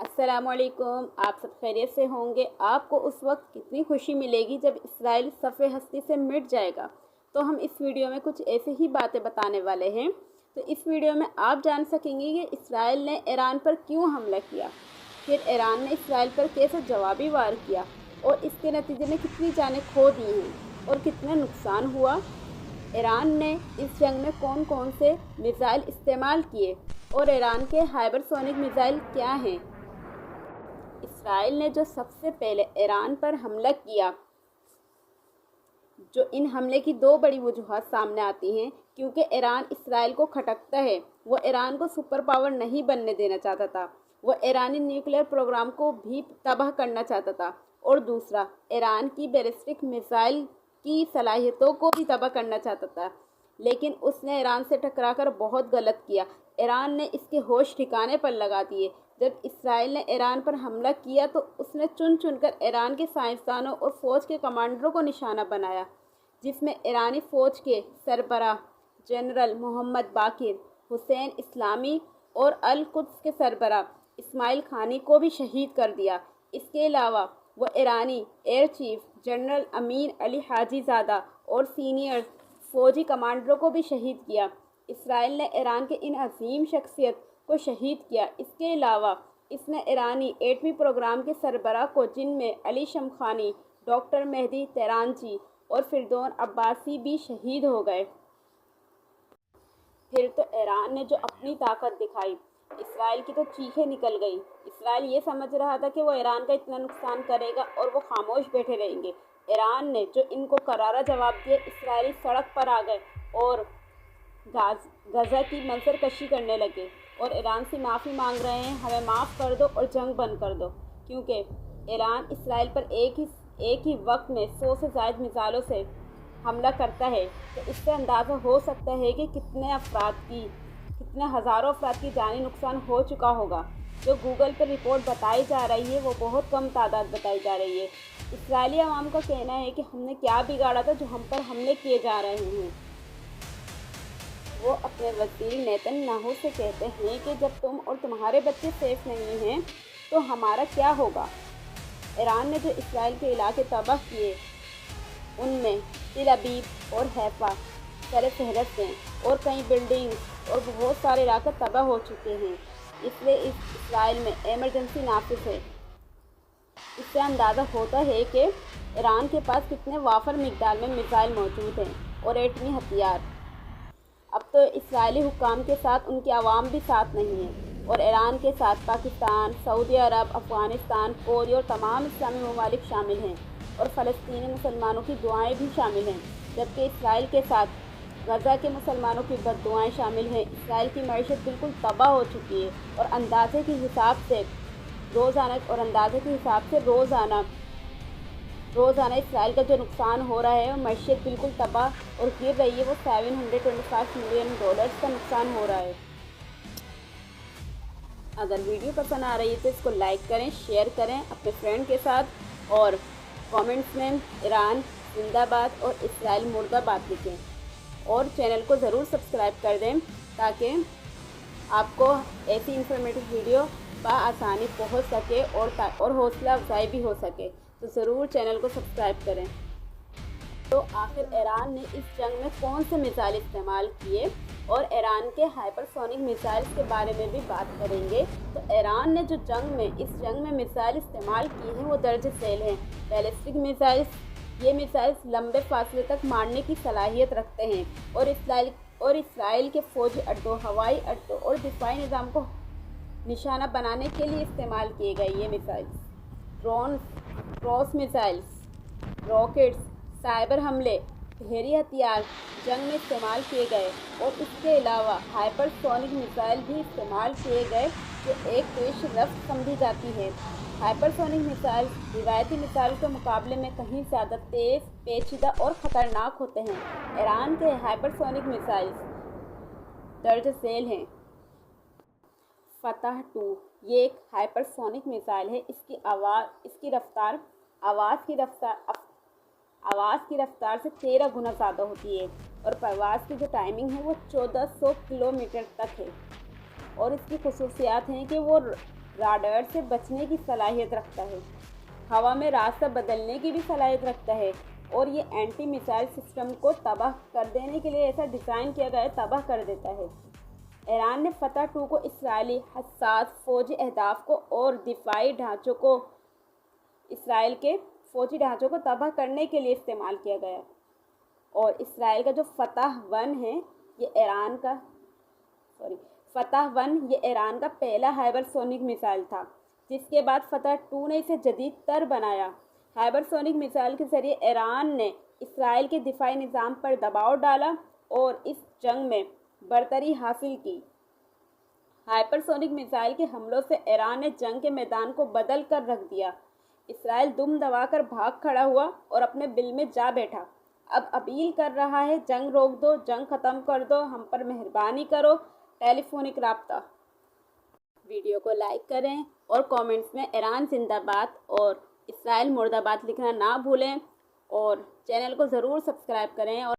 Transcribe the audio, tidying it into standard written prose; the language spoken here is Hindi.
अस्सलामुअलैकुम। आप सब खैरियत से होंगे। आपको उस वक्त कितनी खुशी मिलेगी जब इसराइल सफ़े हस्ती से मिट जाएगा। तो हम इस वीडियो में कुछ ऐसे ही बातें बताने वाले हैं। तो इस वीडियो में आप जान सकेंगे कि इसराइल ने ईरान पर क्यों हमला किया, फिर ईरान ने इसराइल पर कैसे जवाबी वार किया और इसके नतीजे में कितनी जानें खो दी हैं और कितना नुकसान हुआ। ईरान ने इस जंग में कौन कौन से मिसाइल इस्तेमाल किए और ईरान के हाइपरसोनिक मिसाइल क्या हैं। इसराइल ने जो सबसे पहले ईरान पर हमला किया, जो इन हमले की दो बड़ी वजूहत सामने आती हैं। क्योंकि ईरान इसराइल को खटकता है, वो ईरान को सुपर पावर नहीं बनने देना चाहता था, वो ईरानी न्यूक्लियर प्रोग्राम को भी तबाह करना चाहता था, और दूसरा ईरान की बैलिस्टिक मिसाइल की सलाहियतों को भी तबाह करना चाहता था। लेकिन उसने ईरान से टकराकर बहुत गलत किया। ईरान ने इसके होश ठिकाने पर लगा दिए। जब इसराइल ने ईरान पर हमला किया तो उसने चुन चुनकर ईरान के साइंसदानों और फ़ौज के कमांडरों को निशाना बनाया, जिसमें ईरानी फ़ौज के सरबराह जनरल मोहम्मद बाकिर, हुसैन इस्लामी और अल कुद्स के सरबराह इस्माइल खानी को भी शहीद कर दिया। इसके अलावा वो ईरानी एयर चीफ जनरल अमीन अली हाजीज़ादा और सीनियर फ़ौजी कमांडरों को भी शहीद किया। इसराइल ने ईरान के इन अजीम शख्सियत को शहीद किया। इसके अलावा इसने ईरानी एटमी प्रोग्राम के सरबराह को, जिनमें अली शमखानी, डॉक्टर मेहदी तेहरानची और फिरदौन अब्बासी भी शहीद हो गए। फिर तो ईरान ने जो अपनी ताकत दिखाई, इसराइल की तो चीखें निकल गई। इसराइल ये समझ रहा था कि वो ईरान का इतना नुकसान करेगा और वो खामोश बैठे रहेंगे। ईरान ने जो इनको करारा जवाब दिया, इसराइली सड़क पर आ गए और गजा की मंजरकशी करने लगे और ईरान से माफ़ी मांग रहे हैं, हमें माफ़ कर दो और जंग बंद कर दो। क्योंकि ईरान इसराइल पर एक ही वक्त में 100 से ज़ायद मिसाइलों से हमला करता है, तो इससे अंदाज़ा हो सकता है कि कितने हज़ारों अफराद की जानी नुकसान हो चुका होगा। जो गूगल पर रिपोर्ट बताई जा रही है वो बहुत कम तादाद बताई जा रही है। इसराइली अवाम का कहना है कि हमने क्या बिगाड़ा था जो हम पर हमले किए जा रहे हैं। वो अपने वज़ीर नेतन्याहू से कहते हैं कि जब तुम और तुम्हारे बच्चे सेफ नहीं हैं तो हमारा क्या होगा। ईरान ने जो इसराइल के इलाके तबाह किए, उनमें तिल अबीब और हैफा सर फहरस्त हैं और कई बिल्डिंग्स और बहुत सारे इलाके तबाह हो चुके हैं। इसलिए इसराइल में एमरजेंसी नाफिज है। इससे अंदाज़ा होता है कि ईरान के पास कितने वाफर मिकदार में मिसाइल मौजूद हैं और एटमी हथियार। अब तो इसराइली हुक्काम के साथ उनकी आवाम भी साथ नहीं है और ईरान के साथ पाकिस्तान, सऊदी अरब, अफ़गानिस्तान, कोरिया और तमाम इस्लामी ममालिक शामिल हैं और फ़लस्तीनी मुसलमानों की दुआएं भी शामिल हैं। जबकि इसराइल के साथ गजा के मुसलमानों की बद्दुआएं शामिल हैं। इसराइल की मईशत बिल्कुल तबाह हो चुकी है और अंदाजे के हिसाब से रोज़ाना इसराइल का जो नुकसान हो रहा है, मईशत बिल्कुल तबाह और गिर रही है। वो $725 मिलियन का नुकसान हो रहा है। अगर वीडियो पसंद आ रही है तो इसको लाइक करें, शेयर करें अपने फ्रेंड के साथ और कमेंट्स में ईरान जिंदाबाद और इसराइल मुर्दाबाद लिखें और चैनल को ज़रूर सब्सक्राइब कर दें ताकि आपको ऐसी इंफॉर्मेटिव वीडियो आसानी पहुंच सके और हौसला अफजाई भी हो सके। तो ज़रूर चैनल को सब्सक्राइब करें। तो आखिर ईरान ने इस जंग में कौन से मिसाइल इस्तेमाल किए और ईरान के हाइपरसोनिक मिसाइल्स के बारे में भी बात करेंगे। तो ईरान ने जो इस जंग में मिसाइल इस्तेमाल किए हैं वो दर्ज झेल हैं। बैलिस्टिक मिसाइल्स, ये मिसाइल्स लंबे फासले तक मारने की सलाहियत रखते हैं और इसराइल के फ़ौजी अड्डों, हवाई अड्डों और दिफाई निज़ाम को निशाना बनाने के लिए इस्तेमाल किए गए। ये missiles cross missiles, rockets, cyber हमले, बहरी हथियार जंग में इस्तेमाल किए गए और इसके अलावा हाइपरसोनिक मिसाइल भी इस्तेमाल किए गए जो एक पेशरफ्त समझी जाती है। हाइपरसोनिक मिसाइल रिवायती मिसाइल के मुकाबले में कहीं ज़्यादा तेज़, पेचीदा और ख़तरनाक होते हैं। ईरान के हाइपरसोनिक मिसाइल्स दर्ज झेल हैं। फतह 2 ये एक हाइपरसोनिक मिसाइल है। इसकी रफ्तार आवाज़ की रफ्तार से 13 गुना ज़्यादा होती है और परवाज़ की जो टाइमिंग है वो 1400 किलोमीटर तक है। और इसकी खसूसियात हैं कि वो राडार से बचने की सलाहियत रखता है, हवा में रास्ता बदलने की भी सलाहियत रखता है और ये एंटी मिसाइल सिस्टम को तबाह कर देने के लिए ऐसा डिज़ाइन किया गया है, तबाह कर देता है। ईरान ने फतह 2 को इसराइली हसास फौजी अहदाफ को और दिफाई ढांचों को इसराइल के फौजी ढांचों को तबाह करने के लिए इस्तेमाल किया गया। और इसराइल का जो फतह 1 है ये ईरान का पहला हाइपरसोनिक मिसाइल था, जिसके बाद फतह 2 ने इसे जदीद तर बनाया। हाइपरसोनिक मिसाइल के जरिए ईरान ने इसराइल के दिफाई निज़ाम पर दबाव डाला और इस जंग में बरतरी हासिल की। हाइपरसोनिक मिसाइल के हमलों से ईरान ने जंग के मैदान को बदल कर रख दिया। इसराइल दुम दबाकर भाग खड़ा हुआ और अपने बिल में जा बैठा। अब अपील कर रहा है, जंग रोक दो, जंग ख़त्म कर दो, हम पर मेहरबानी करो, टेलीफोनिक राब्ता। वीडियो को लाइक करें और कमेंट्स में ईरान जिंदाबाद और इसराइल मुर्दाबाद लिखना ना भूलें और चैनल को ज़रूर सब्सक्राइब करें और